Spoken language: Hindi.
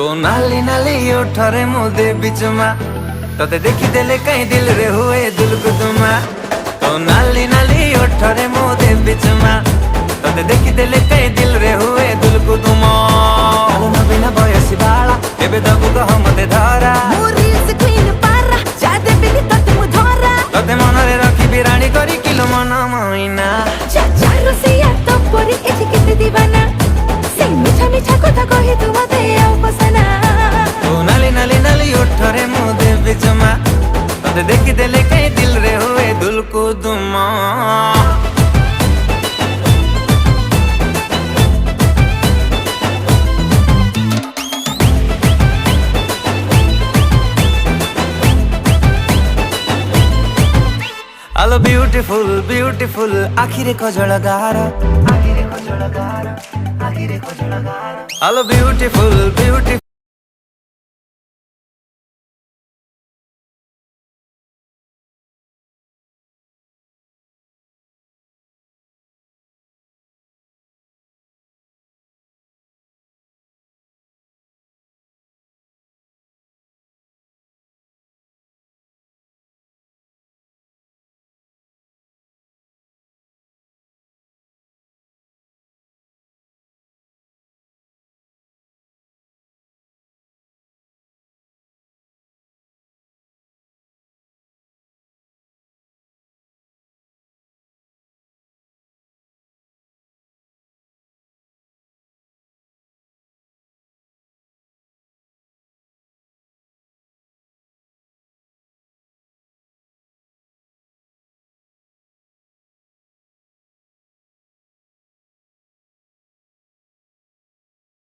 तो नाली नाली ओठरे मुदे बिचमा तते देखी देले कहीं दिल रे हुए दिल को तुमा। तो नाली नाली ओठरे मुदे बिचमा तते देखी देले कहीं दिल रे हुए दिल को तुमा। आलो न बिना बयसी बाला एबे दबु कह मते धरा तते मनरे रखी बिराणी करी किलो मन मइना। नाली नाली नाली ओठरे मुदे बिचमा तते देखी देले कहीं दिल रे हुए दिल को तुमा। आलो ब्यूटीफुल ब्यूटीफुल आखिरे कजल गार आलो ब्यूटीफुल ब्यूटीफुल